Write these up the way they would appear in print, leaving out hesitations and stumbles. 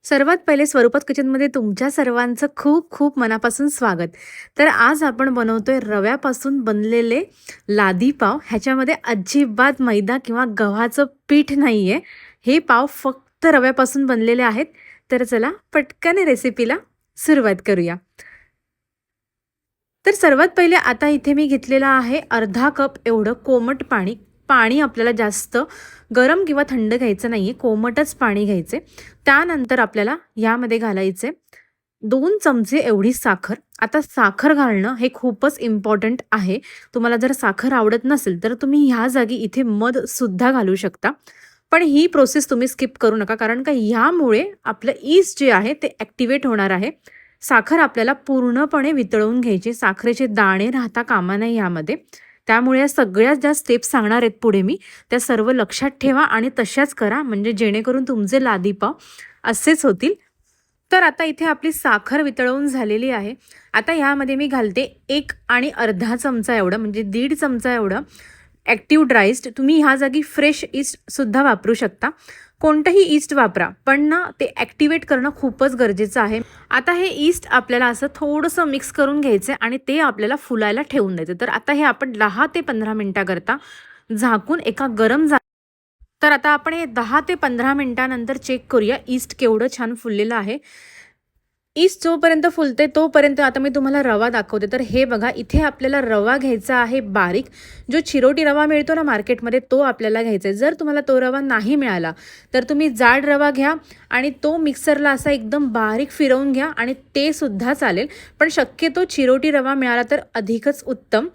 सर्वात पहिले स्वरूपात किचनमध्ये तुमच्या सर्वांचं खूप खूप मनापासून स्वागत. तर आज आपण बनवतोय रव्यापासून बनलेले लादी पाव. ह्याच्यामध्ये अजिबात मैदा किंवा गव्हाचं पीठ नाहीये. हे पाव फक्त रव्यापासून बनलेले आहेत. तर चला पटकन रेसिपीला सुरुवात करूया. तर सर्वात पहिले आता इथे मी घेतलेला आहे अर्धा कप एवढं कोमट पाणी. पाणी आपल्याला जास्त गरम किंवा थंड घ्यायचं नाहीये, कोमटच पाणी घ्यायचे. त्यानंतर आपल्याला यामध्ये घालायचे 2 चमचे एवढी साखर. आता साखर घालणं हे खूपच इम्पॉर्टंट आहे. तुम्हाला जर साखर आवडत नसेल तर तुम्ही ह्या जागी इथे मध सुद्धा घालू शकता. पण ही प्रोसेस तुम्ही स्किप करू नका, कारण का ह्यामुळे आपलं ईस्ट जे आहे ते ॲक्टिवेट होणार आहे. साखर आपल्याला पूर्णपणे वितळवून घ्यायची. साखरेचे दाणे राहता कामा नये यामध्ये. त्यामुळे या सगळ्या ज्या स्टेप्स सांगणार आहेत पुढे मी, त्या सर्व लक्षात ठेवा आणि तशाच करा, म्हणजे जेणेकरून तुमचे लादीपाव असेच होतील. तर आता इथे आपली साखर वितळवून झालेली आहे. आता ह्यामध्ये मी घालते 1 आणि अर्धा चमचा एवढं, म्हणजे 1.5 चमचा एवढं ॲक्टिव्ह ड्रायस्ड. तुम्ही ह्या जागी फ्रेश ईस्टसुद्धा वापरू शकता. कोणतंही ईस्ट वापरा, पण ना ते ॲक्टिवेट करणं खूपच गरजेचं आहे. आता हे ईस्ट आपल्याला असं थोडंसं मिक्स करून घ्यायचं आणि ते आपल्याला फुलायला ठेवून द्यायचं. तर आता हे आपण 10 ते 15 मिनिटाकरता झाकून एका गरम तर आता आपण हे 10 ते 15 मिनिटानंतर चेक करूया ईस्ट केवढं छान फुललेलं आहे. ईस्ट जोपर्यंत फुलते तोपर्यंत आता मी तुम्हाला रवा दाखवते. तर हे बघा, इथे आपल्याला रवा घ्यायचा आहे बारीक. जो चिरोटी रवा मिळतो ना मार्केटमध्ये, तो आपल्याला घ्यायचा आहे. जर तुम्हाला तो रवा नाही मिळाला तर तुम्ही जाड रवा घ्या आणि तो मिक्सरला असा एकदम बारीक फिरवून घ्या आणि ते सुद्धा चालेल. पण शक्यतो चिरोटी रवा मिळाला तर अधिकच उत्तम.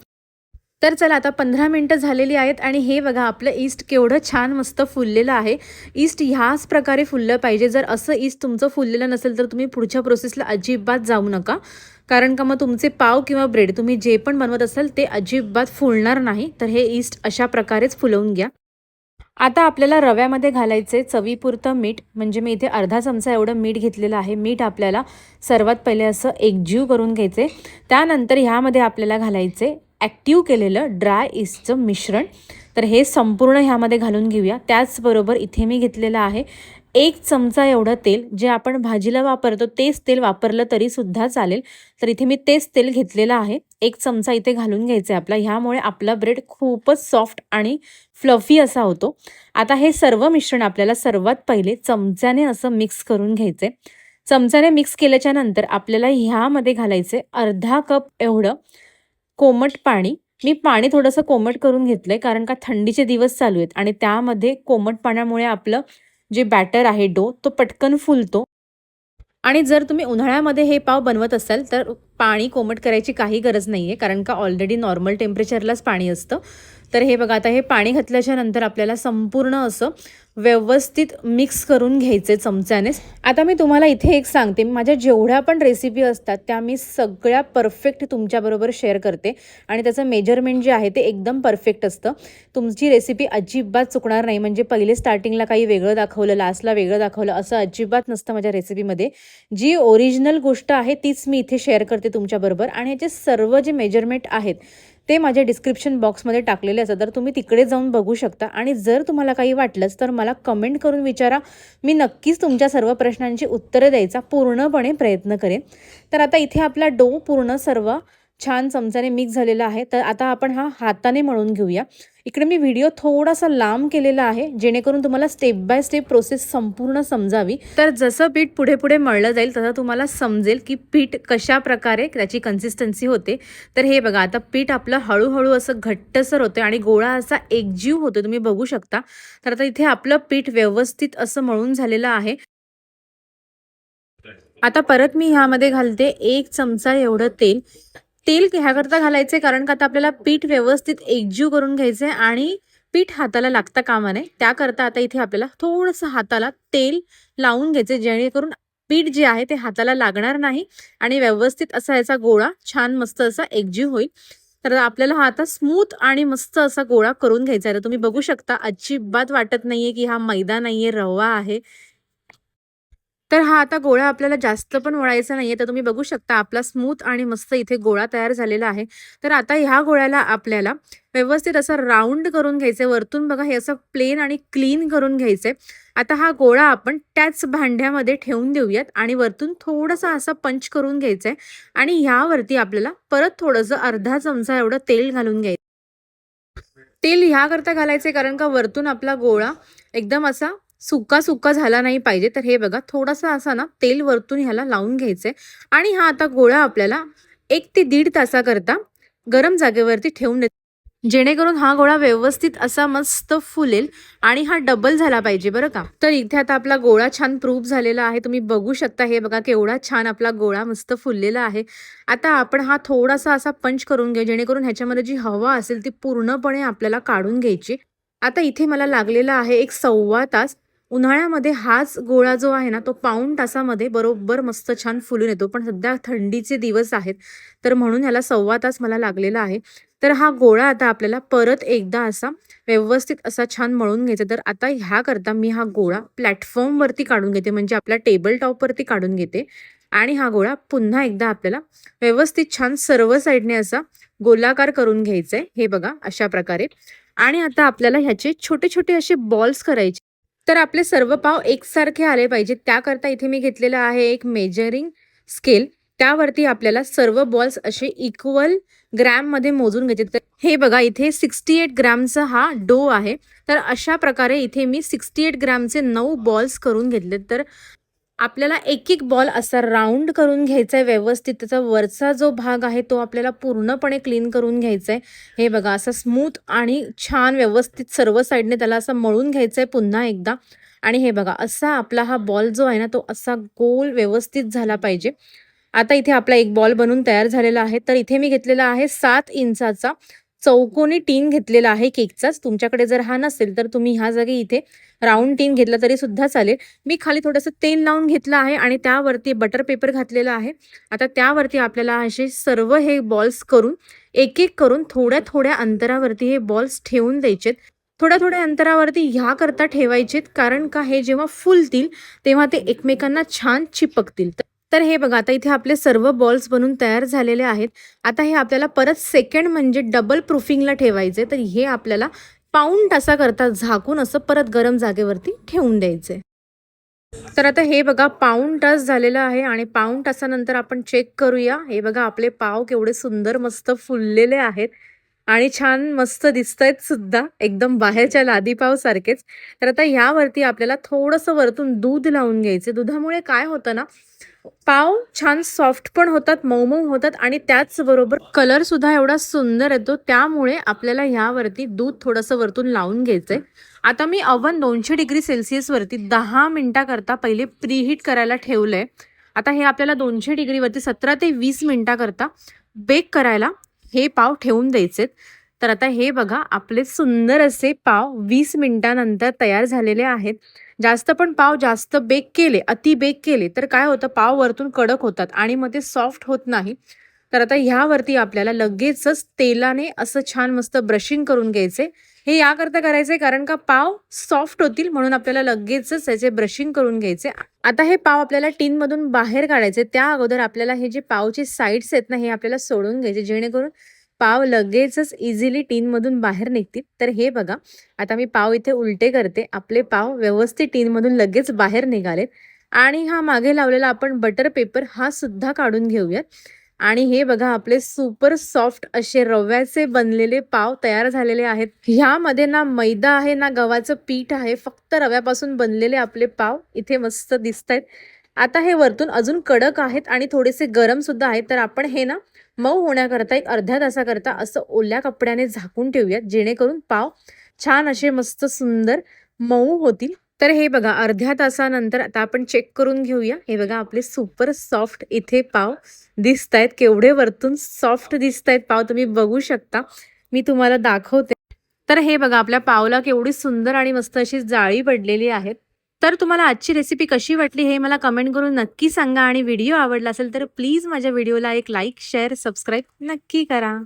तर चला आता 15 मिनिटं झालेली आहेत आणि हे बघा आपलं ईस्ट केवढं छान मस्त फुललेलं आहे. ईस्ट ह्याच प्रकारे फुललं पाहिजे. जर असं ईस्ट तुमचं फुललेलं नसेल तर तुम्ही पुढच्या प्रोसेसला अजिबात जाऊ नका. कारण का मग तुमचे पाव किंवा ब्रेड तुम्ही जे पण बनवत असाल ते अजिबात फुलणार नाही. तर हे ईस्ट अशा प्रकारेच फुलवून घ्या. आता आपल्याला रव्यामध्ये घालायचे चवीपुरतं मीठ. म्हणजे मी इथे अर्धा चमचा एवढं मीठ घेतलेलं आहे. मीठ आपल्याला सर्वात पहिले असं एकजीव करून घ्यायचे. त्यानंतर ह्यामध्ये आपल्याला घालायचे ॲक्टिव्ह केलेलं ड्राय ईस्टचं मिश्रण. तर हे संपूर्ण ह्यामध्ये घालून घेऊया. त्याचबरोबर इथे मी घेतलेलं आहे 1 चमचा एवढं तेल. जे आपण भाजीला वापरतो तेच तेल वापरलं तरीसुद्धा चालेल. तर इथे मी तेच तेल घेतलेलं आहे. 1 चमचा इथे घालून घ्यायचं आहे आपला. ह्यामुळे आपला ब्रेड खूपच सॉफ्ट आणि फ्लफी असा होतो. आता हे सर्व मिश्रण आपल्याला सर्वात पहिले चमच्याने असं मिक्स करून घ्यायचे. चमच्याने मिक्स केल्याच्या नंतर आपल्याला ह्यामध्ये घालायचे अर्धा कप एवढं कोमट पाणी. मी पाणी थोडंसं कोमट करून घेतलंय, कारण का थंडीचे दिवस चालू आहेत आणि त्यामध्ये कोमट पाण्यामुळे आपलं जे बॅटर आहे डो तो पटकन फुलतो. आणि जर तुम्ही उन्हाळ्यामध्ये हे पाव बनवत असाल तर पाणी कोमट करायची काही गरज नाही आहे, कारण का ऑलरेडी नॉर्मल टेम्परेचरलाच पाणी असतं. तर हे बघा, आता हे पाणी घातल्याच्या नंतर आपल्याला संपूर्ण असं व्यवस्थित मिक्स करून घ्यायचे चमच्यानेच. आता मी तुम्हाला इथे एक सांगते, माझ्या जेवढ्या पण रेसिपी असतात त्या मी सगळ्या परफेक्ट तुमच्याबरोबर शेअर करते आणि त्याचं मेजरमेंट जे आहे ते एकदम परफेक्ट असतं. तुमची रेसिपी अजिबात चुकणार नाही. म्हणजे पहिले स्टार्टिंगला काही वेगळं दाखवलं, लास्टला वेगळं दाखवलं असं अजिबात नसतं माझ्या रेसिपीमध्ये. जी ओरिजिनल गोष्ट आहे तीच मी इथे शेअर करते तुमच्याबरोबर आणि याचे सर्व जे मेजरमेंट आहेत ते माझ्या डिस्क्रिप्शन बॉक्समध्ये टाकलेले असतात. तर तुम्ही तिकडे जाऊन बघू शकता आणि जर तुम्हाला काही वाटलंच तर मला कमेंट करून विचारा. मी नक्कीच तुमच्या सर्व प्रश्नांची उत्तरं द्यायचा पूर्णपणे प्रयत्न करेन. तर आता इथे आपला डो पूर्ण सर्व छान चमच्याने मिक्स झालेला आहे. तर आता आपण हा हाताने मळून घेऊया. इकडे मी व्हिडिओ थोडासा लांब केलेला आहे, जेणेकरून तुम्हाला स्टेप बाय स्टेप प्रोसेस संपूर्ण समजावी. तर जसं पीठ पुढे पुढे मळलं जाईल तसं तुम्हाला समजेल की पीठ कशा प्रकारे त्याची कन्सिस्टन्सी होते. तर हे बघा, आता पीठ आपलं हळूहळू असं घट्टसर होतं आणि गोळा असा एकजीव होतो, तुम्ही बघू शकता. तर आता इथे आपलं पीठ व्यवस्थित असं मळून झालेलं आहे. आता परत मी ह्यामध्ये घालते 1 चमचा एवढं तेल. तेल ह्याकरता घालायचे कारण का आता आपल्याला पीठ व्यवस्थित एकजीव करून घ्यायचं आहे आणि पीठ हाताला लागता कामा नये. त्याकरता आता इथे आपल्याला थोडंसं हाताला तेल लावून घ्यायचे, जेणेकरून पीठ जे आहे ते हाताला लागणार नाही आणि व्यवस्थित असा याचा गोळा छान मस्त असा एकजीव होईल. तर आपल्याला हा आता स्मूथ आणि मस्त असा गोळा करून घ्यायचा आहे. तुम्ही बघू शकता, अजिबात वाटत नाहीये की हा मैदा नाहीये, रवा आहे. तर हा आता गोळा आपल्याला जास्त पण वळायचा नाहीये. तर तुम्ही बघू शकता आपला स्मूथ आणि मस्त इथे गोळा तयार झालेला आहे. तर आता ह्या गोळ्याला आपल्याला व्यवस्थित असं राउंड करून घ्यायचंय. वरतून बघा हे असं प्लेन आणि क्लीन करून घ्यायचंय. आता हा गोळा आपण त्याच भांड्यामध्ये ठेवून देऊयात आणि वरतून थोडासा असा पंच करून घ्यायचंय आणि ह्यावरती आपल्याला परत थोडंसं अर्धा चमचा एवढं तेल घालून घ्यायचं. तेल ह्याकरता घालायचे कारण का वरतून आपला गोळा एकदम असा सुका सुका झाला नाही पाहिजे. तर हे बघा थोडासा असा ना तेल वरतून ह्याला लावून घ्यायचंय आणि हा आता गोळा आपल्याला 1 ते 1.5 तासाकरता गरम जागेवरती ठेवून जेणेकरून हा गोळा व्यवस्थित असा मस्त फुलेल आणि हा डबल झाला पाहिजे बरं का. तर इथे आता आपला गोळा छान प्रूफ झालेला आहे. तुम्ही बघू शकता हे बघा केवढा छान आपला गोळा मस्त फुललेला आहे. आता आपण हा थोडासा असा पंच करून घेऊ जेणेकरून ह्याच्यामध्ये जी हवा असेल ती पूर्णपणे आपल्याला काढून घ्यायची. आता इथे मला लागलेला आहे 1 सव्वा तास. उन्हाळ्यामध्ये हाच गोळा जो आहे ना तो पाऊण तासामध्ये बरोबर मस्त छान फुलून येतो. पण सध्या थंडीचे दिवस आहेत तर म्हणून ह्याला सव्वा तास मला लागलेला आहे. तर हा गोळा आता आपल्याला परत एकदा असा व्यवस्थित असा छान मळून घ्यायचा. तर आता ह्याकरता मी हा गोळा प्लॅटफॉर्मवरती काढून घेते म्हणजे आपल्या टेबल टॉपवरती काढून घेते आणि हा गोळा पुन्हा एकदा आपल्याला व्यवस्थित छान सर्व साईडने असा गोलाकार करून घ्यायचा आहे. हे बघा अशा प्रकारे. आणि आता आपल्याला ह्याचे छोटे छोटे असे बॉल्स करायचे. तर आपले सर्व पाव एकसारखे आले पाहिजेत त्याकरता इथे मी घेतलेला आहे एक मेजरिंग स्केल. त्यावरती आपल्याला सर्व बॉल्स असे इक्वल ग्रॅममध्ये मोजून घ्यायचे. तर हे बघा इथे 68 ग्रॅमचा हा डो आहे. तर अशा प्रकारे इथे मी 68 ग्रॅमचे 9 बॉल्स करून घेतले. तर आपल्याला एक एक बॉल असा राऊंड करून घ्यायचा आहे व्यवस्थित. त्याचा वरचा जो भाग आहे तो आपल्याला पूर्णपणे क्लीन करून घ्यायचा आहे. हे बघा असं स्मूथ आणि छान व्यवस्थित सर्व साईडने त्याला असं मळून घ्यायचं आहे पुन्हा एकदा. आणि हे बघा असा आपला हा बॉल जो आहे ना तो असा गोल व्यवस्थित झाला पाहिजे. आता इथे आपला एक बॉल बनून तयार झालेला आहे. तर इथे मी घेतलेला आहे 7 इंचाचा चौकोनी टीन घेतलेला आहे केकचाच. तुमच्याकडे जर हा नसेल तर तुम्ही ह्या जागी इथे राऊंड टीन घेतला तरी सुद्धा चालेल. मी खाली थोडंसं तेल लावून घेतलं आहे आणि त्यावरती बटर पेपर घातलेला आहे. आता त्यावरती आपल्याला असे सर्व हे बॉल्स करून एक एक करून थोड्या थोड्या अंतरावरती हे बॉल्स ठेवून द्यायचेत. थोड्या थोड्या अंतरावरती ह्याकरता ठेवायचेत कारण का हे जेव्हा फुलतील तेव्हा ते एकमेकांना छान चिपकतील. तर हे बघा आता इथे आपले सर्व बॉल्स बनून तयार झालेले आहेत. आता हे आपल्याला परत सेकंड म्हणजे डबल प्रूफिंगला ठेवायचे. तर हे आपल्याला पाऊण तासाकरता झाकून असं परत गरम जागेवरती ठेवून द्यायचे. तर आता हे बघा पाऊण तास झालेला आहे आणि पाऊण तासानंतर आपण चेक करूया. हे बघा आपले पाव केवढे सुंदर मस्त फुललेले आहेत आणि छान मस्त दिसतायत सुद्धा एकदम बाहेरच्या लादी पाव सारखेच. तर आता ह्यावरती आपल्याला थोडंसं वरतून दूध लावून घ्यायचे. दुधामुळे काय होतं ना पाव छान सॉफ्ट पण होतात, मऊ मऊ होतात आणि त्याचबरोबर कलर सुद्धा एवढा सुंदर येतो. त्यामुळे आपल्याला ह्यावरती दूध थोडंसं वरतून लावून घ्यायचंय. आता मी ओव्हन 200 डिग्री सेल्सिअस वरती 10 मिनिटाकरता पहिले प्रीहीट करायला ठेवलंय. आता हे आपल्याला 200 डिग्रीवरती 17 ते 20 मिनिटाकरता बेक करायला हे पाव ठेवून द्यायचेत. तर आता हे बघा आपले सुंदर असे पाव 20 मिनिटानंतर तयार झालेले आहेत. जास्त पण पाव जास्त बेक केले, अति बेक केले तर काय होतं पाव वरतून कडक होतात आणि मग ते सॉफ्ट होत नाही. तर आता ह्यावरती आपल्याला लगेचच तेलाने असं छान मस्त ब्रशिंग करून घ्यायचे. हे याकरता करायचंय कारण का पाव सॉफ्ट होतील म्हणून आपल्याला लगेचच याचे ब्रशिंग करून घ्यायचे. आता हे पाव आपल्याला टीनमधून बाहेर काढायचे. त्या अगोदर आपल्याला हे जे पावचे साईड्स आहेत ना हे आपल्याला सोडून घ्यायचे जेणेकरून पाव लगेचच इझिली टीनमधून बाहेर निघतील. तर हे बघा आता मी पाव इथे उलटे करते. आपले पाव व्यवस्थित टीनमधून लगेच बाहेर निघालेत आणि हा मागे लावलेला आपण बटर पेपर हा सुद्धा काढून घेऊयात. आणि हे बघा आपले सुपर सॉफ्ट असे रव्याचे बनलेले पाव तयार झालेले आहेत. ह्यामध्ये ना मैदा आहे ना गव्हाचं पीठ आहे, फक्त रव्यापासून बनलेले आपले पाव इथे मस्त दिसतायत. आता हे वरतून अजून कडक आहेत आणि थोडेसे गरम सुद्धा आहेत. तर आपण हे ना मऊ होण्याकरता एक अर्ध्या तासाकरता असं ओल्या कपड्याने झाकून ठेवूयात जेणेकरून पाव छान असे मस्त सुंदर मऊ होतील. तर हे बघा अर्ध्या तासानंतर आता आपण चेक करून घेऊया. हे बघा आपले सुपर सॉफ्ट इथे पाव दिसतायत. केवढे वरतून सॉफ्ट दिसतायत पाव तुम्ही बघू शकता. मी तुम्हाला दाखवते. तर हे बघा आपल्या पावला केवढी सुंदर आणि मस्त अशी जाळी पडलेली आहे. तर तुम्हाला आजची रेसिपी कशी वाटली हे मला कमेंट करून नक्की सांगा आणि व्हिडिओ आवडला असेल तर प्लीज माझ्या व्हिडिओला एक लाईक, शेअर, सबस्क्राईब नक्की करा.